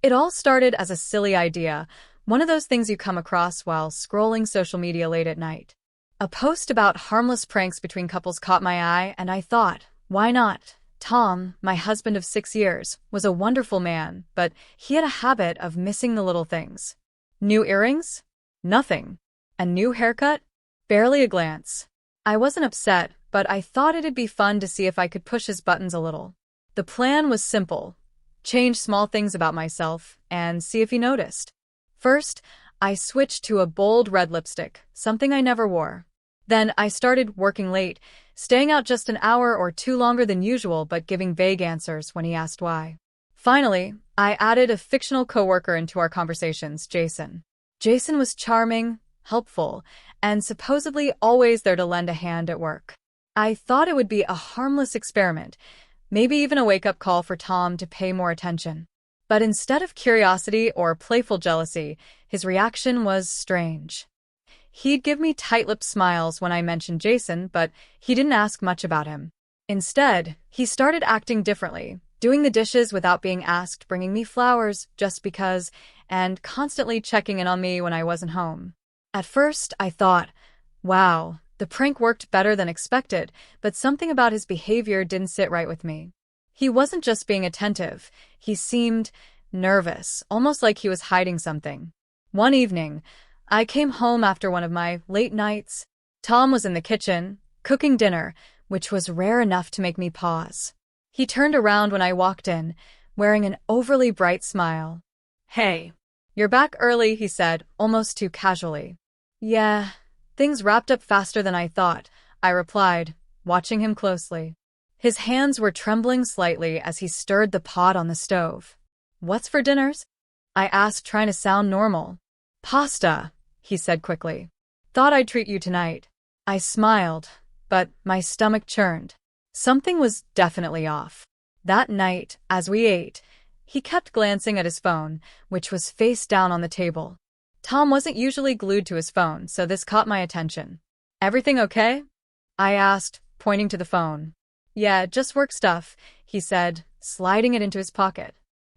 It all started as a silly idea, one of those things you come across while scrolling social media late at night. A post about harmless pranks between couples caught my eye, and I thought, why not? Tom, my husband of 6 years, was a wonderful man, but he had a habit of missing the little things. New earrings? Nothing. A new haircut? Barely a glance. I wasn't upset, but I thought it'd be fun to see if I could push his buttons a little. The plan was simple. Change small things about myself and see if he noticed. First, I switched to a bold red lipstick, something I never wore. Then I started working late, staying out just an hour or two longer than usual but giving vague answers when he asked why. Finally, I added a fictional coworker into our conversations, Jason. Jason was charming, helpful, and supposedly always there to lend a hand at work. I thought it would be a harmless experiment, maybe even a wake-up call for Tom to pay more attention. But instead of curiosity or playful jealousy, his reaction was strange. He'd give me tight-lipped smiles when I mentioned Jason, but he didn't ask much about him. Instead, he started acting differently, doing the dishes without being asked, bringing me flowers just because, and constantly checking in on me when I wasn't home. At first, I thought, wow, the prank worked better than expected, but something about his behavior didn't sit right with me. He wasn't just being attentive, he seemed nervous, almost like he was hiding something. One evening, I came home after one of my late nights. Tom was in the kitchen, cooking dinner, which was rare enough to make me pause. He turned around when I walked in, wearing an overly bright smile. "Hey, you're back early," he said, almost too casually. "Yeah, things wrapped up faster than I thought," I replied, watching him closely. His hands were trembling slightly as he stirred the pot on the stove. "What's for dinners?" I asked, trying to sound normal. "Pasta," he said quickly. "Thought I'd treat you tonight." I smiled, but my stomach churned. Something was definitely off. That night, as we ate, he kept glancing at his phone, which was face down on the table. Tom wasn't usually glued to his phone, so this caught my attention. "Everything okay?" I asked, pointing to the phone. "Yeah, just work stuff," he said, sliding it into his pocket.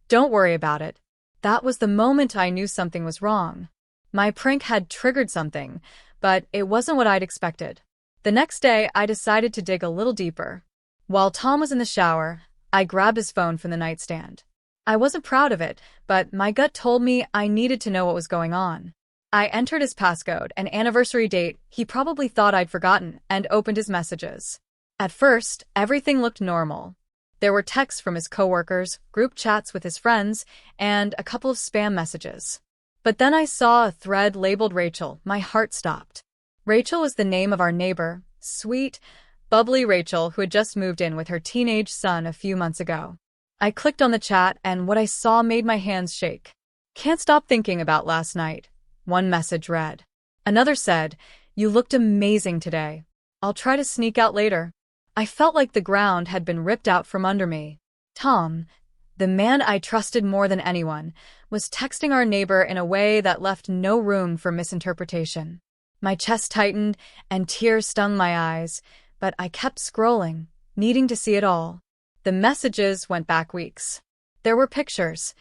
"Don't worry about it." That was the moment I knew something was wrong. My prank had triggered something, but it wasn't what I'd expected. The next day, I decided to dig a little deeper. While Tom was in the shower, I grabbed his phone from the nightstand. I wasn't proud of it, but my gut told me I needed to know what was going on. I entered his passcode, an anniversary date he probably thought I'd forgotten, and opened his messages. At first, everything looked normal. There were texts from his coworkers, group chats with his friends, and a couple of spam messages. But then I saw a thread labeled Rachel. My heart stopped. Rachel was the name of our neighbor, sweet, bubbly Rachel, who had just moved in with her teenage son a few months ago. I clicked on the chat, and what I saw made my hands shake. "Can't stop thinking about last night," one message read. Another said, "You looked amazing today. I'll try to sneak out later." I felt like the ground had been ripped out from under me. Tom, the man I trusted more than anyone, was texting our neighbor in a way that left no room for misinterpretation. My chest tightened and tears stung my eyes, but I kept scrolling, needing to see it all. The messages went back weeks. There were pictures,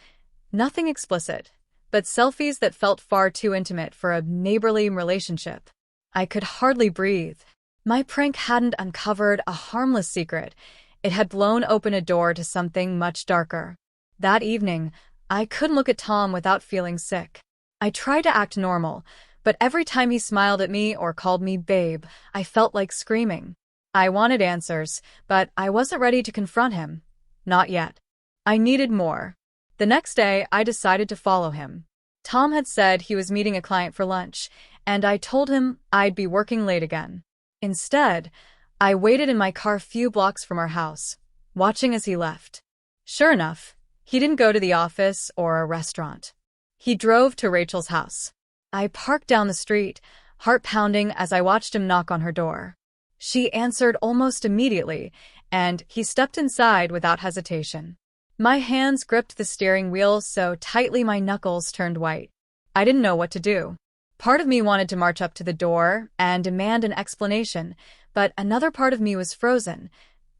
nothing explicit, but selfies that felt far too intimate for a neighborly relationship. I could hardly breathe. My prank hadn't uncovered a harmless secret. It had blown open a door to something much darker. That evening, I couldn't look at Tom without feeling sick. I tried to act normal, but every time he smiled at me or called me babe, I felt like screaming. I wanted answers, but I wasn't ready to confront him. Not yet. I needed more. The next day, I decided to follow him. Tom had said he was meeting a client for lunch, and I told him I'd be working late again. Instead, I waited in my car a few blocks from our house, watching as he left. Sure enough, he didn't go to the office or a restaurant. He drove to Rachel's house. I parked down the street, heart pounding as I watched him knock on her door. She answered almost immediately, and he stepped inside without hesitation. My hands gripped the steering wheel so tightly my knuckles turned white. I didn't know what to do. Part of me wanted to march up to the door and demand an explanation, but another part of me was frozen,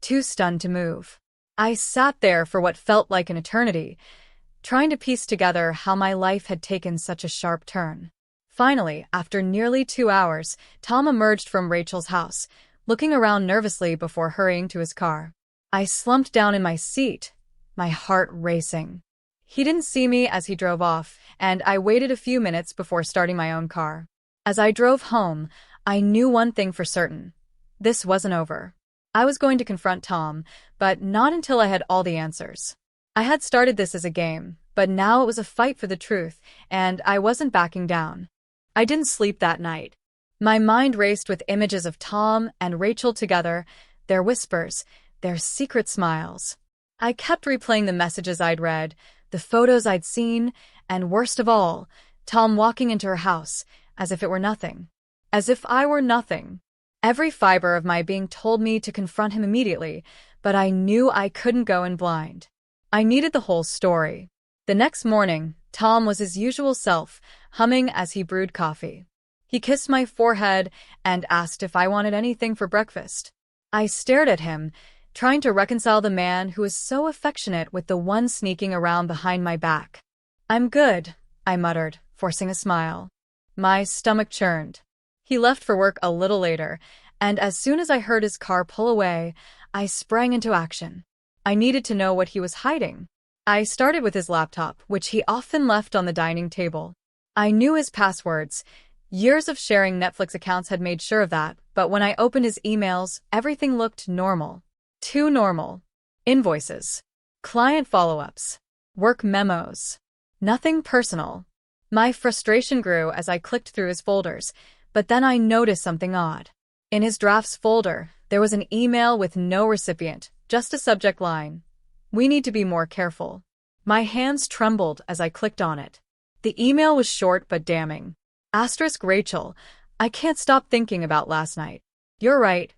too stunned to move. I sat there for what felt like an eternity, trying to piece together how my life had taken such a sharp turn. Finally, after nearly 2 hours, Tom emerged from Rachel's house, looking around nervously before hurrying to his car. I slumped down in my seat, my heart racing. He didn't see me as he drove off, and I waited a few minutes before starting my own car. As I drove home, I knew one thing for certain. This wasn't over. I was going to confront Tom, but not until I had all the answers. I had started this as a game, but now it was a fight for the truth, and I wasn't backing down. I didn't sleep that night. My mind raced with images of Tom and Rachel together, their whispers, their secret smiles. I kept replaying the messages I'd read, the photos I'd seen, and worst of all, Tom walking into her house, as if it were nothing. As if I were nothing. Every fiber of my being told me to confront him immediately, but I knew I couldn't go in blind. I needed the whole story. The next morning, Tom was his usual self, humming as he brewed coffee. He kissed my forehead and asked if I wanted anything for breakfast. I stared at him, trying to reconcile the man who was so affectionate with the one sneaking around behind my back. "I'm good," I muttered, forcing a smile. My stomach churned. He left for work a little later, and as soon as I heard his car pull away, I sprang into action. I needed to know what he was hiding. I started with his laptop, which he often left on the dining table. I knew his passwords. Years of sharing Netflix accounts had made sure of that, but when I opened his emails, everything looked normal. Too normal. Invoices. Client follow-ups. Work memos. Nothing personal. My frustration grew as I clicked through his folders, but then I noticed something odd. In his drafts folder, there was an email with no recipient, just a subject line. "We need to be more careful." My hands trembled as I clicked on it. The email was short but damning. Rachel, I can't stop thinking about last night. You're right.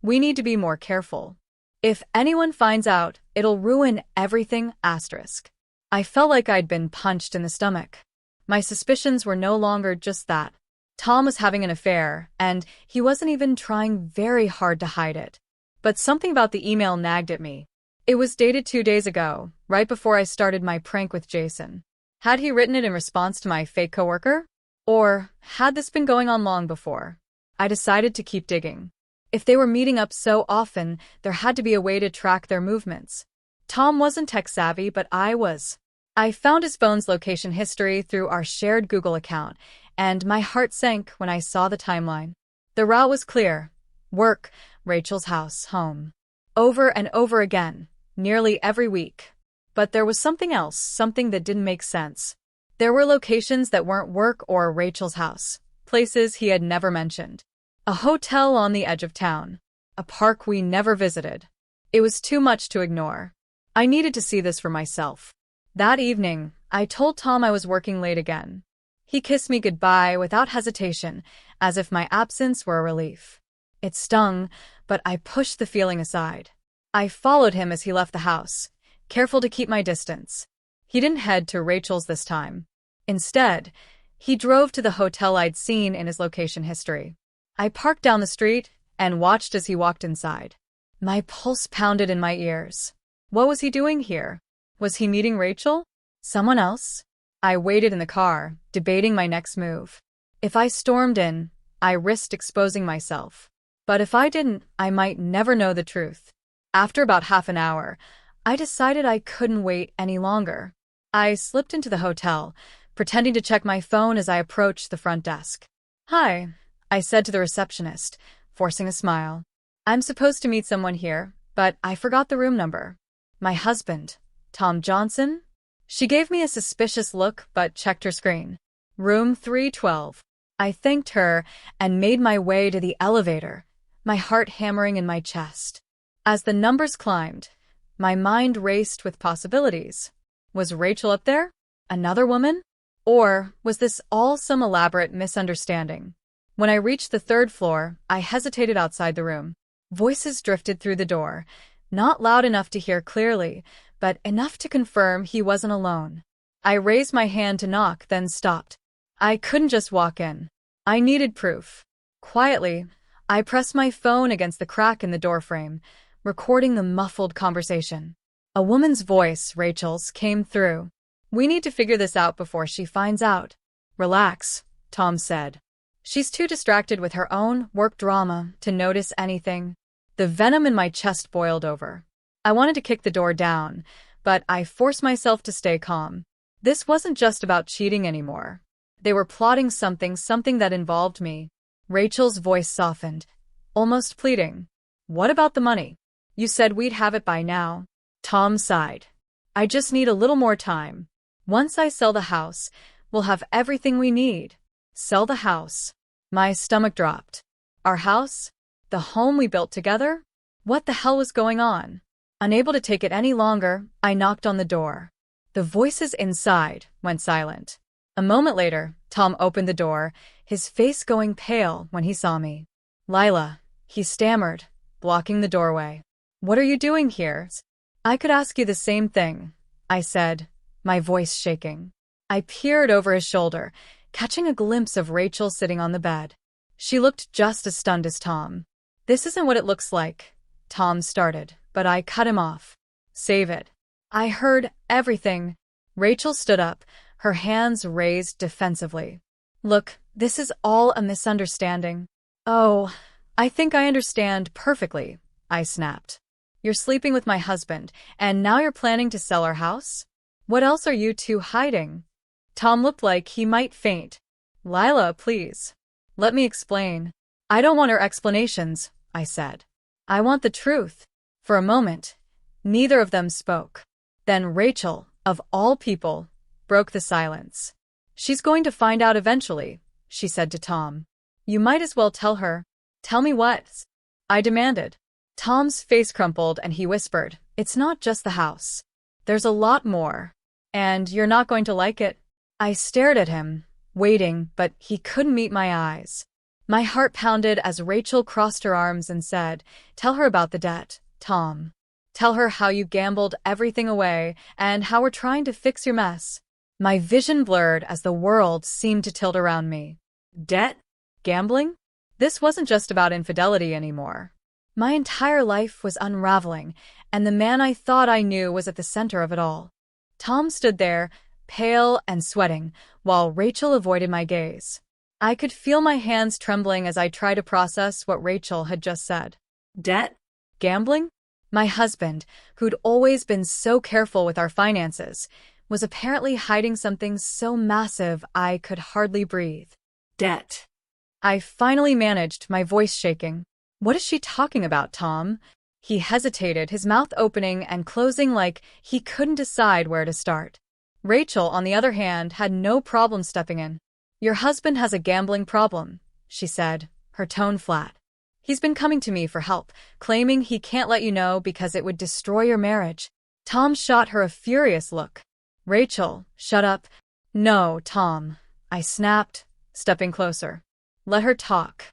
We need to be more careful. If anyone finds out, it'll ruin everything. I felt like I'd been punched in the stomach. My suspicions were no longer just that. Tom was having an affair, and he wasn't even trying very hard to hide it. But something about the email nagged at me. It was dated 2 days ago, right before I started my prank with Jason. Had he written it in response to my fake coworker? Or had this been going on long before? I decided to keep digging. If they were meeting up so often, there had to be a way to track their movements. Tom wasn't tech-savvy, but I was. I found his phone's location history through our shared Google account, and my heart sank when I saw the timeline. The route was clear. Work, Rachel's house, home. Over and over again, nearly every week. But there was something else, something that didn't make sense. There were locations that weren't work or Rachel's house, places he had never mentioned. A hotel on the edge of town. A park we never visited. It was too much to ignore. I needed to see this for myself. That evening, I told Tom I was working late again. He kissed me goodbye without hesitation, as if my absence were a relief. It stung, but I pushed the feeling aside. I followed him as he left the house, careful to keep my distance. He didn't head to Rachel's this time. Instead, he drove to the hotel I'd seen in his location history. I parked down the street and watched as he walked inside. My pulse pounded in my ears. What was he doing here? Was he meeting Rachel? Someone else? I waited in the car, debating my next move. If I stormed in, I risked exposing myself. But if I didn't, I might never know the truth. After about half an hour, I decided I couldn't wait any longer. I slipped into the hotel, pretending to check my phone as I approached the front desk. "Hi," I said to the receptionist, forcing a smile. "I'm supposed to meet someone here, but I forgot the room number." "My husband, Tom Johnson?" She gave me a suspicious look but checked her screen. "Room 312. I thanked her and made my way to the elevator, my heart hammering in my chest. As the numbers climbed, my mind raced with possibilities. Was Rachel up there? Another woman? Or was this all some elaborate misunderstanding? When I reached the 3rd floor, I hesitated outside the room. Voices drifted through the door, not loud enough to hear clearly, but enough to confirm he wasn't alone. I raised my hand to knock, then stopped. I couldn't just walk in. I needed proof. Quietly, I pressed my phone against the crack in the doorframe, recording the muffled conversation. A woman's voice, Rachel's, came through. We need to figure this out before she finds out. Relax, Tom said. She's too distracted with her own work drama to notice anything. The venom in my chest boiled over. I wanted to kick the door down, but I forced myself to stay calm. This wasn't just about cheating anymore. They were plotting something that involved me. Rachel's voice softened, almost pleading. What about the money? You said we'd have it by now. Tom sighed. I just need a little more time. Once I sell the house, we'll have everything we need. Sell the house. My stomach dropped. Our house? The home we built together? What the hell was going on? Unable to take it any longer, I knocked on the door. The voices inside went silent. A moment later, Tom opened the door, his face going pale when he saw me. Lila, he stammered, blocking the doorway. What are you doing here? I could ask you the same thing, I said, my voice shaking. I peered over his shoulder, catching a glimpse of Rachel sitting on the bed. She looked just as stunned as Tom. This isn't what it looks like, Tom started, but I cut him off. Save it. I heard everything. Rachel stood up, her hands raised defensively. Look, this is all a misunderstanding. Oh, I think I understand perfectly, I snapped. You're sleeping with my husband, and now you're planning to sell our house? What else are you two hiding? Tom looked like he might faint. Lila, please. Let me explain. I don't want her explanations, I said. I want the truth. For a moment, neither of them spoke. Then Rachel, of all people, broke the silence. She's going to find out eventually, she said to Tom. You might as well tell her. Tell me what? I demanded. Tom's face crumpled and he whispered, It's not just the house. There's a lot more. And you're not going to like it. I stared at him, waiting, but he couldn't meet my eyes. My heart pounded as Rachel crossed her arms and said, Tell her about the debt, Tom. Tell her how you gambled everything away and how we're trying to fix your mess. My vision blurred as the world seemed to tilt around me. Debt? Gambling? This wasn't just about infidelity anymore. My entire life was unraveling, and the man I thought I knew was at the center of it all. Tom stood there, pale and sweating, while Rachel avoided my gaze. I could feel my hands trembling as I tried to process what Rachel had just said. Debt? Gambling? My husband, who'd always been so careful with our finances, was apparently hiding something so massive I could hardly breathe. Debt. I finally managed, my voice shaking. What is she talking about, Tom? He hesitated, his mouth opening and closing like he couldn't decide where to start. Rachel, on the other hand, had no problem stepping in. Your husband has a gambling problem, she said, her tone flat. He's been coming to me for help, claiming he can't let you know because it would destroy your marriage. Tom shot her a furious look. Rachel, shut up. No, Tom, I snapped, stepping closer. Let her talk.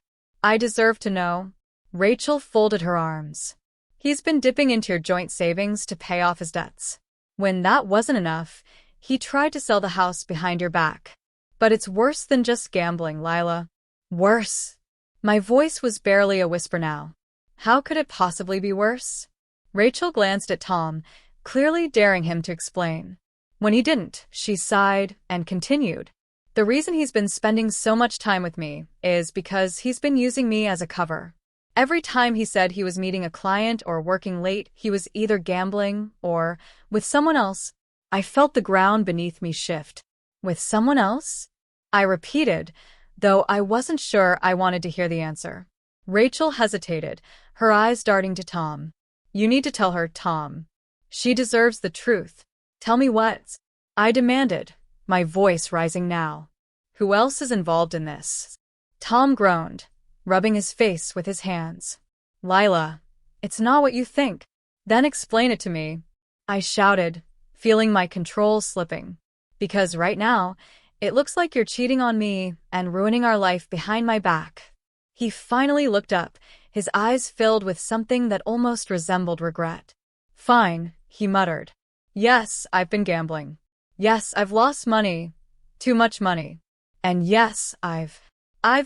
I deserve to know. Rachel folded her arms. He's been dipping into your joint savings to pay off his debts. When that wasn't enough, he tried to sell the house behind your back. But it's worse than just gambling, Lila. Worse. My voice was barely a whisper now. How could it possibly be worse? Rachel glanced at Tom, clearly daring him to explain. When he didn't, she sighed and continued. The reason he's been spending so much time with me is because he's been using me as a cover. Every time he said he was meeting a client or working late, he was either gambling or with someone else. I felt the ground beneath me shift. With someone else? I repeated, though I wasn't sure I wanted to hear the answer. Rachel hesitated, her eyes darting to Tom. You need to tell her, Tom. She deserves the truth. Tell me what? I demanded, my voice rising now. Who else is involved in this? Tom groaned, rubbing his face with his hands. Lila, it's not what you think. Then explain it to me. I shouted, feeling my control slipping. Because right now, it looks like you're cheating on me and ruining our life behind my back. He finally looked up, his eyes filled with something that almost resembled regret. Fine, he muttered. Yes, I've been gambling. Yes, I've lost money. Too much money. And yes, I've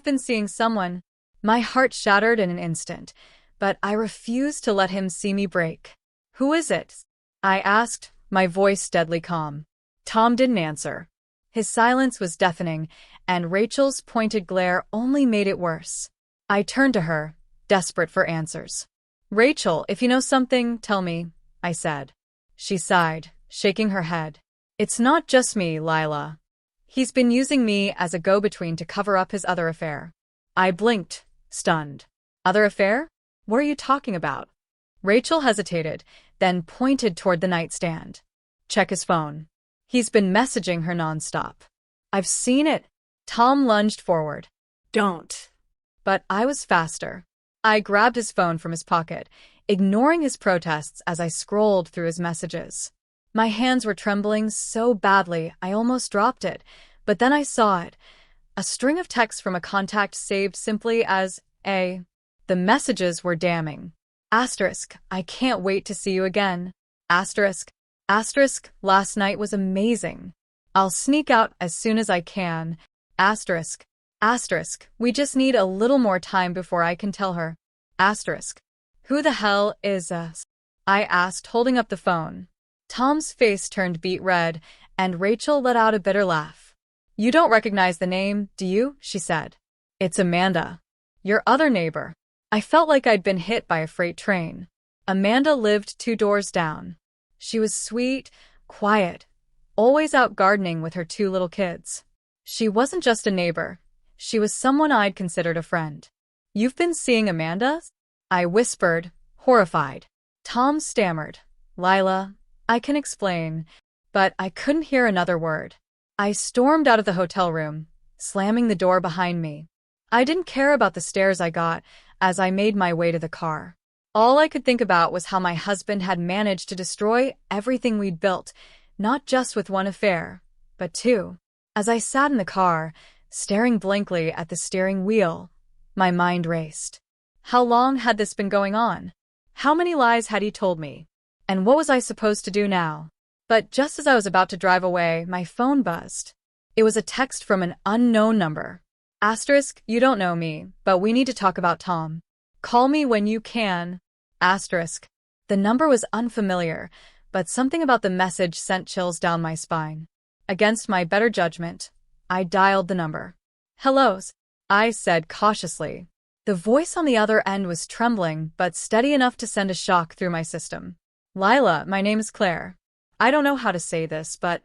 been seeing someone. My heart shattered in an instant, but I refused to let him see me break. Who is it? I asked, my voice deadly calm. Tom didn't answer. His silence was deafening, and Rachel's pointed glare only made it worse. I turned to her, desperate for answers. "Rachel, if you know something, tell me," I said. She sighed, shaking her head. "It's not just me, Lila. He's been using me as a go-between to cover up his other affair." I blinked, stunned. "Other affair? What are you talking about?" Rachel hesitated, then pointed toward the nightstand. "Check his phone. He's been messaging her nonstop." "I've seen it." Tom lunged forward. "Don't." But I was faster. I grabbed his phone from his pocket, ignoring his protests as I scrolled through his messages. My hands were trembling so badly I almost dropped it, but then I saw it. A string of texts from a contact saved simply as A. The messages were damning. Asterisk, "I can't wait to see you again." Asterisk, "Last night was amazing. I'll sneak out as soon as I can." Asterisk, "We just need a little more time before I can tell her." Asterisk, "Who the hell is us?" I asked, holding up the phone. Tom's face turned beet red, and Rachel let out a bitter laugh. "You don't recognize the name, do you?" she said. "It's Amanda. Your other neighbor." I felt like I'd been hit by a freight train. Amanda lived 2 doors down. She was sweet, quiet, always out gardening with her 2 little kids. She wasn't just a neighbor. She was someone I'd considered a friend. "You've been seeing Amanda?" I whispered, horrified. Tom stammered. "Lila, I can explain," but I couldn't hear another word. I stormed out of the hotel room, slamming the door behind me. I didn't care about the stares I got as I made my way to the car. All I could think about was how my husband had managed to destroy everything we'd built, not just with 1 affair, but 2. As I sat in the car, staring blankly at the steering wheel, my mind raced. How long had this been going on? How many lies had he told me? And what was I supposed to do now? But just as I was about to drive away, my phone buzzed. It was a text from an unknown number. Asterisk, "You don't know me, but we need to talk about Tom. Call me when you can." Asterisk. The number was unfamiliar, but something about the message sent chills down my spine. Against my better judgment, I dialed the number. "Hello," I said cautiously. The voice on the other end was trembling, but steady enough to send a shock through my system. "Lila, my name is Claire. I don't know how to say this, but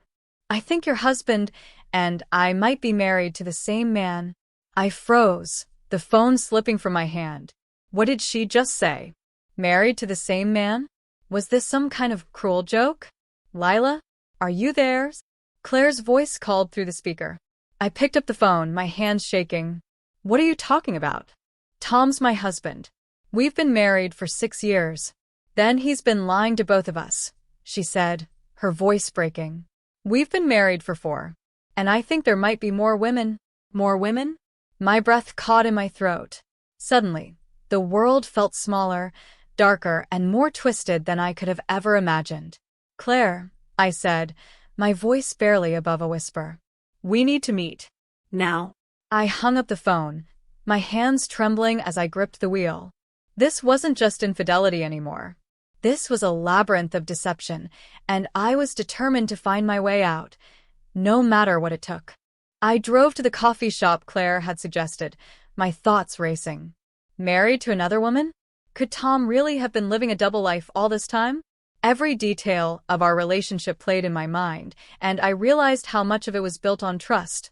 I think your husband and I might be married to the same man." I froze, the phone slipping from my hand. What did she just say? Married to the same man? Was this some kind of cruel joke? "Lila, are you there?" Claire's voice called through the speaker. I picked up the phone, my hands shaking. "What are you talking about?" "Tom's my husband. We've been married for 6 years. Then he's been lying to both of us," she said, her voice breaking. "We've been married for 4. And I think there might be more women." "More women?" My breath caught in my throat. Suddenly, the world felt smaller, darker, and more twisted than I could have ever imagined. "Claire," I said, my voice barely above a whisper. "We need to meet. Now." I hung up the phone, my hands trembling as I gripped the wheel. This wasn't just infidelity anymore. This was a labyrinth of deception, and I was determined to find my way out, no matter what it took. I drove to the coffee shop Claire had suggested, my thoughts racing. Married to another woman? Could Tom really have been living a double life all this time? Every detail of our relationship played in my mind, and I realized how much of it was built on trust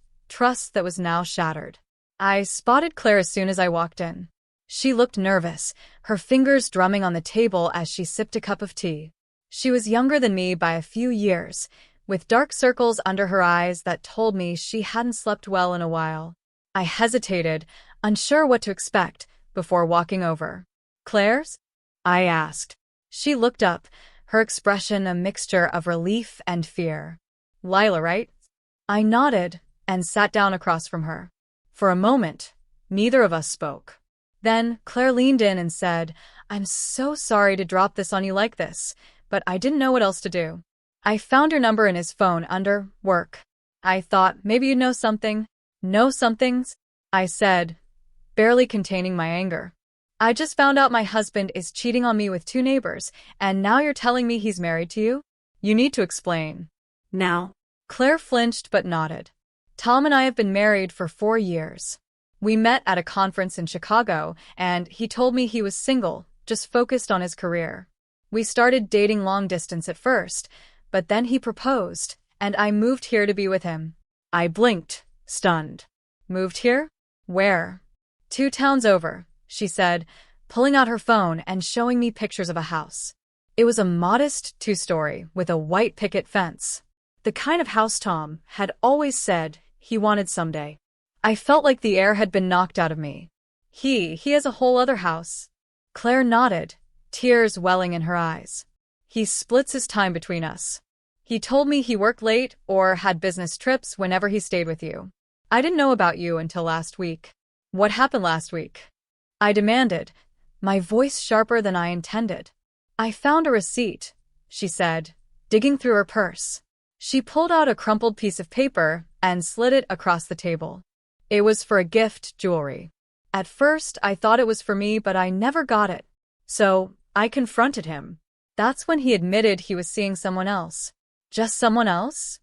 that was now shattered. I spotted Claire as soon as I walked in. She looked nervous, her fingers drumming on the table as she sipped a cup of tea. She was younger than me by a few years, with dark circles under her eyes that told me she hadn't slept well in a while. I hesitated, unsure what to expect, before walking over. "Claire's?" I asked. She looked up, her expression a mixture of relief and fear. "Lila, right?" I nodded and sat down across from her. For a moment, neither of us spoke. Then Claire leaned in and said, "I'm so sorry to drop this on you like this, but I didn't know what else to do. I found your number in his phone under work. I thought maybe you'd know something." "Know somethings?" I said, barely containing my anger. "I just found out my husband is cheating on me with 2 neighbors, and now you're telling me he's married to you? You need to explain." "Now." Claire flinched but nodded. Tom and I have been married for 4 years. We met at a conference in Chicago, and he told me he was single, just focused on his career. We started dating long distance at first, but then he proposed, and I moved here to be with him. I blinked, stunned. Moved here? Where? 2 towns over, she said, pulling out her phone and showing me pictures of a house. It was a modest 2-story with a white picket fence. The kind of house Tom had always said he wanted someday. I felt like the air had been knocked out of me. He has a whole other house. Claire nodded, tears welling in her eyes. He splits his time between us. He told me he worked late or had business trips whenever he stayed with you. I didn't know about you until last week. What happened last week? I demanded, my voice sharper than I intended. I found a receipt, she said, digging through her purse. She pulled out a crumpled piece of paper and slid it across the table. It was for a gift, jewelry. At first, I thought it was for me, but I never got it. So, I confronted him. That's when he admitted he was seeing someone else. Just someone else?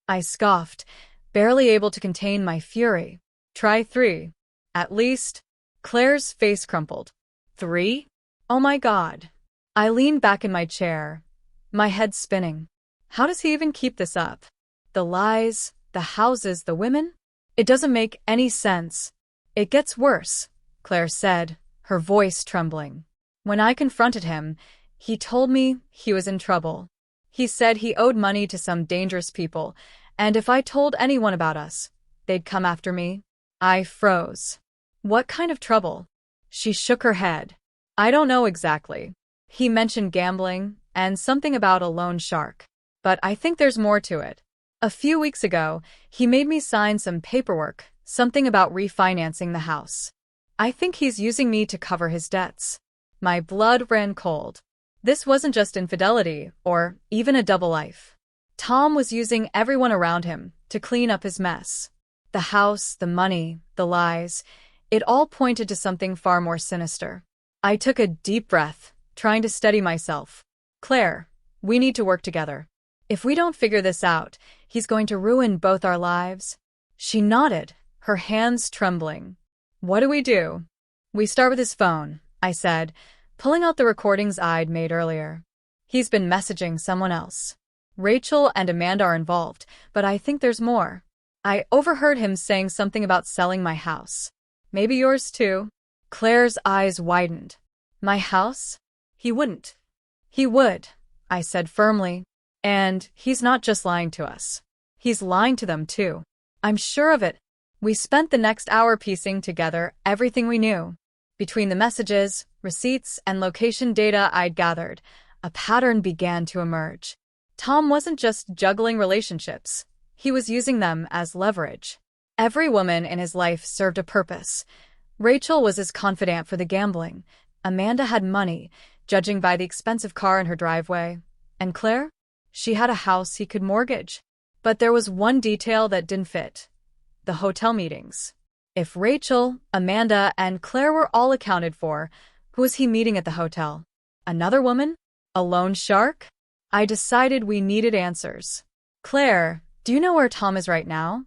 I scoffed, barely able to contain my fury. Try 3. At least. Claire's face crumpled. 3? Oh my God. I leaned back in my chair, my head spinning. How does he even keep this up? The lies, the houses, the women? It doesn't make any sense. It gets worse, Claire said, her voice trembling. When I confronted him, he told me he was in trouble. He said he owed money to some dangerous people, and if I told anyone about us, they'd come after me. I froze. What kind of trouble? She shook her head. I don't know exactly. He mentioned gambling and something about a loan shark. But I think there's more to it. A few weeks ago, he made me sign some paperwork, something about refinancing the house. I think he's using me to cover his debts. My blood ran cold. This wasn't just infidelity or even a double life. Tom was using everyone around him to clean up his mess. The house, the money, the lies, it all pointed to something far more sinister. I took a deep breath, trying to steady myself. Claire, we need to work together. If we don't figure this out, he's going to ruin both our lives. She nodded, her hands trembling. What do we do? We start with his phone, I said, pulling out the recordings I'd made earlier. He's been messaging someone else. Rachel and Amanda are involved, but I think there's more. I overheard him saying something about selling my house. Maybe yours too. Claire's eyes widened. My house? He wouldn't. He would, I said firmly. And he's not just lying to us. He's lying to them too. I'm sure of it. We spent the next hour piecing together everything we knew. Between the messages, receipts, and location data I'd gathered, a pattern began to emerge. Tom wasn't just juggling relationships. He was using them as leverage. Every woman in his life served a purpose. Rachel was his confidant for the gambling. Amanda had money, judging by the expensive car in her driveway. And Claire? She had a house he could mortgage. But there was one detail that didn't fit. The hotel meetings. If Rachel, Amanda, and Claire were all accounted for, who was he meeting at the hotel? Another woman? A loan shark? I decided we needed answers. Claire, do you know where Tom is right now?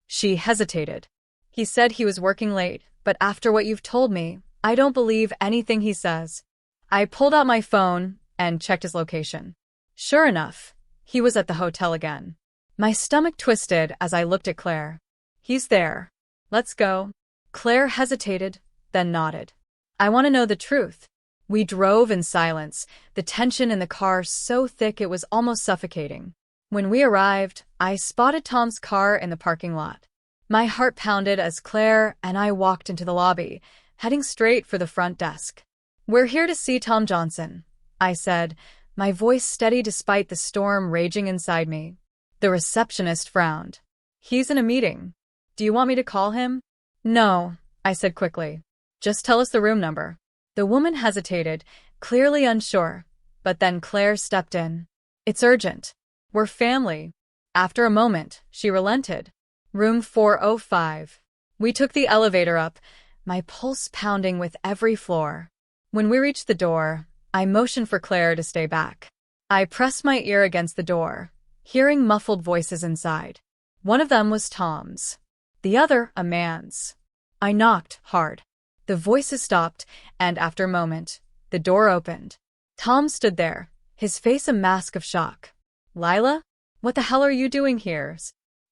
She hesitated. He said he was working late, but after what you've told me, I don't believe anything he says. I pulled out my phone and checked his location. Sure enough, he was at the hotel again. My stomach twisted as I looked at Claire. He's there. Let's go. Claire hesitated, then nodded. I want to know the truth. We drove in silence, the tension in the car so thick it was almost suffocating. When we arrived, I spotted Tom's car in the parking lot. My heart pounded as Claire and I walked into the lobby, heading straight for the front desk. We're here to see Tom Johnson, I said, my voice steady despite the storm raging inside me. The receptionist frowned. He's in a meeting. Do you want me to call him? No, I said quickly. Just tell us the room number. The woman hesitated, clearly unsure, but then Claire stepped in. It's urgent. We're family. After a moment, she relented. Room 405. We took the elevator up, my pulse pounding with every floor. When we reached the door, I motioned for Claire to stay back. I pressed my ear against the door, hearing muffled voices inside. One of them was Tom's. The other, a man's. I knocked hard. The voices stopped, and after a moment, the door opened. Tom stood there, his face a mask of shock. Lila? What the hell are you doing here?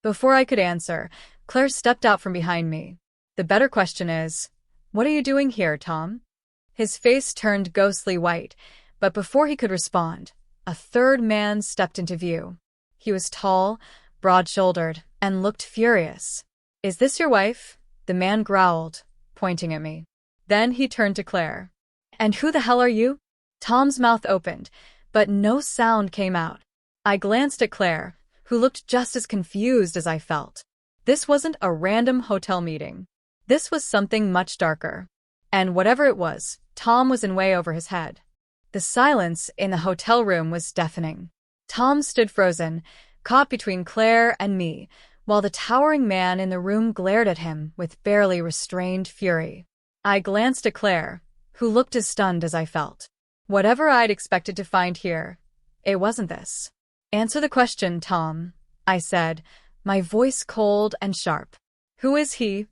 Before I could answer, Claire stepped out from behind me. The better question is, what are you doing here, Tom? His face turned ghostly white, but before he could respond, a third man stepped into view. He was tall, broad-shouldered, and looked furious. Is this your wife? The man growled, pointing at me. Then he turned to Claire. And who the hell are you? Tom's mouth opened, but no sound came out. I glanced at Claire, who looked just as confused as I felt. This wasn't a random hotel meeting. This was something much darker. And whatever it was, Tom was in way over his head. The silence in the hotel room was deafening. Tom stood frozen, caught between Claire and me, while the towering man in the room glared at him with barely restrained fury. I glanced at Claire, who looked as stunned as I felt. Whatever I'd expected to find here, it wasn't this. Answer the question, Tom, I said, my voice cold and sharp. Who is he?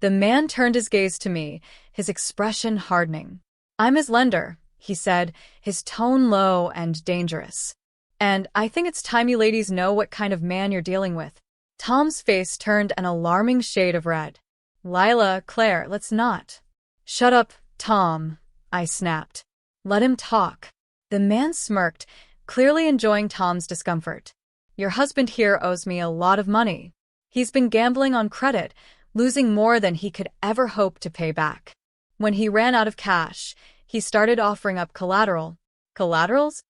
The man turned his gaze to me, his expression hardening. I'm his lender, he said, his tone low and dangerous. And I think it's time you ladies know what kind of man you're dealing with. Tom's face turned an alarming shade of red. Lila, Claire, let's not. Shut up, Tom, I snapped. Let him talk. The man smirked, clearly enjoying Tom's discomfort. Your husband here owes me a lot of money. He's been gambling on credit, losing more than he could ever hope to pay back. When he ran out of cash, he started offering up collateral. Collaterals?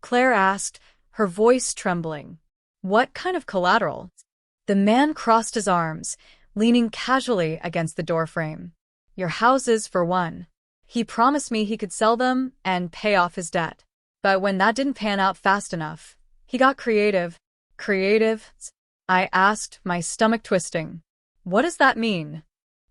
Claire asked, her voice trembling. What kind of collateral? The man crossed his arms, leaning casually against the doorframe. Your houses, for one. He promised me he could sell them and pay off his debt. But when that didn't pan out fast enough, he got creative. Creative? I asked, my stomach twisting. What does that mean?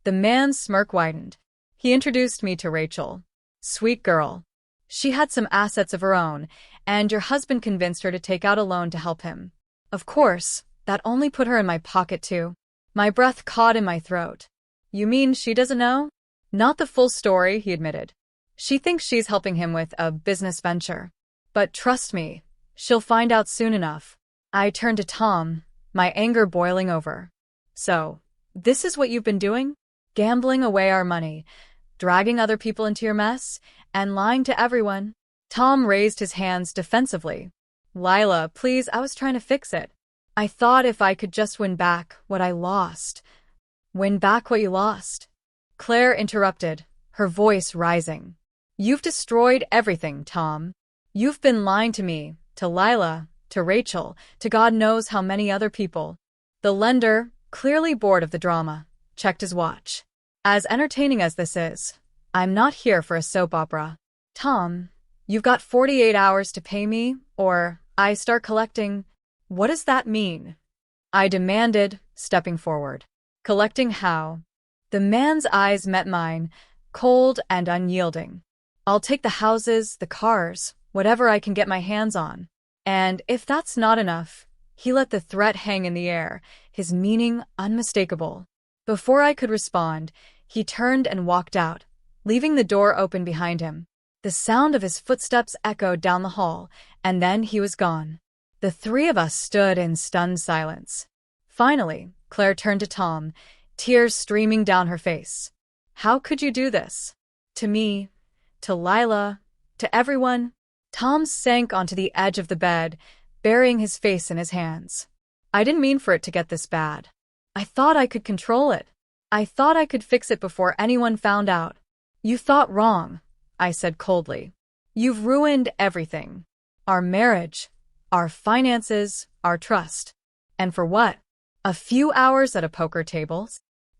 The man's smirk widened. He introduced me to Rachel. Sweet girl. She had some assets of her own, and your husband convinced her to take out a loan to help him. Of course, that only put her in my pocket too. My breath caught in my throat. You mean she doesn't know? Not the full story, he admitted. She thinks she's helping him with a business venture. But trust me, she'll find out soon enough. I turned to Tom, my anger boiling over. So, this is what you've been doing? Gambling away our money, dragging other people into your mess, and lying to everyone? Tom raised his hands defensively. Lila, please, I was trying to fix it. I thought if I could just win back what I lost. Win back what you lost. Claire interrupted, her voice rising. You've destroyed everything, Tom. You've been lying to me, to Lila, to Rachel, to God knows how many other people. The lender, clearly bored of the drama, checked his watch. As entertaining as this is, I'm not here for a soap opera. Tom, you've got 48 hours to pay me, or I start collecting. What does that mean? I demanded, stepping forward. Collecting how? The man's eyes met mine, cold and unyielding. I'll take the houses, the cars, whatever I can get my hands on. And if that's not enough, he let the threat hang in the air, his meaning unmistakable. Before I could respond, he turned and walked out, leaving the door open behind him. The sound of his footsteps echoed down the hall, and then he was gone. The three of us stood in stunned silence. Finally, Claire turned to Tom, tears streaming down her face. How could you do this? To me, to Lila, to everyone? Tom sank onto the edge of the bed, burying his face in his hands. I didn't mean for it to get this bad. I thought I could control it. I thought I could fix it before anyone found out. You thought wrong, I said coldly. You've ruined everything. Our marriage, our finances, our trust. And for what? A few hours at a poker table?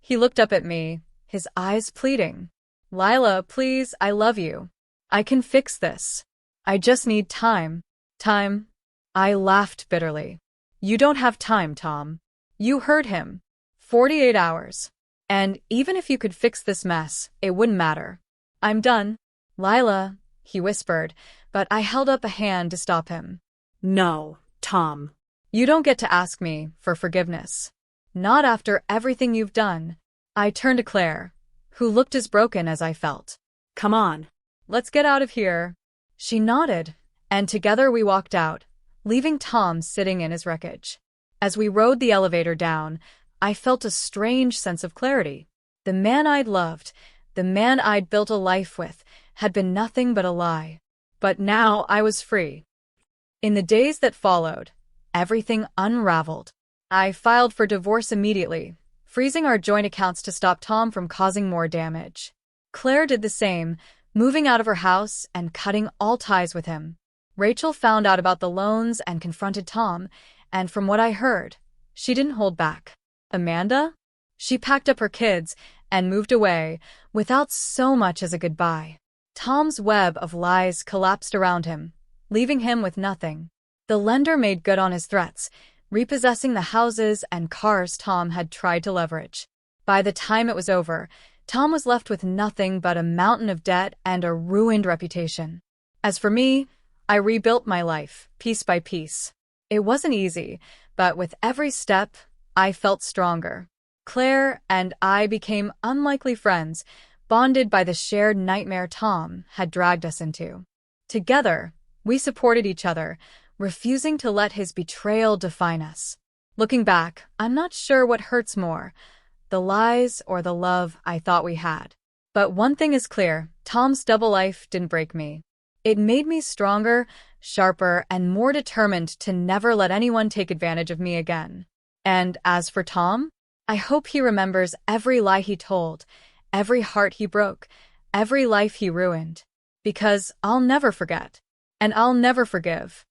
He looked up at me, his eyes pleading. Lila, please, I love you. I can fix this. I just need time. Time? I laughed bitterly. You don't have time, Tom. You heard him. 48 hours. And even if you could fix this mess, it wouldn't matter. I'm done. Lila, he whispered, but I held up a hand to stop him. No, Tom. You don't get to ask me for forgiveness. Not after everything you've done. I turned to Claire, who looked as broken as I felt. Come on. Let's get out of here. She nodded, and together we walked out, leaving Tom sitting in his wreckage. As we rode the elevator down, I felt a strange sense of clarity. The man I'd loved, the man I'd built a life with, had been nothing but a lie. But now I was free. In the days that followed, everything unraveled. I filed for divorce immediately, freezing our joint accounts to stop Tom from causing more damage. Claire did the same, moving out of her house and cutting all ties with him. Rachel found out about the loans and confronted Tom, and from what I heard, she didn't hold back. Amanda? She packed up her kids and moved away without so much as a goodbye. Tom's web of lies collapsed around him, leaving him with nothing. The lender made good on his threats, repossessing the houses and cars Tom had tried to leverage. By the time it was over, Tom was left with nothing but a mountain of debt and a ruined reputation. As for me, I rebuilt my life, piece by piece. It wasn't easy, but with every step, I felt stronger. Claire and I became unlikely friends, bonded by the shared nightmare Tom had dragged us into. Together, we supported each other, refusing to let his betrayal define us. Looking back, I'm not sure what hurts more, the lies or the love I thought we had. But one thing is clear, Tom's double life didn't break me. It made me stronger, sharper, and more determined to never let anyone take advantage of me again. And as for Tom, I hope he remembers every lie he told, every heart he broke, every life he ruined. Because I'll never forget. And I'll never forgive.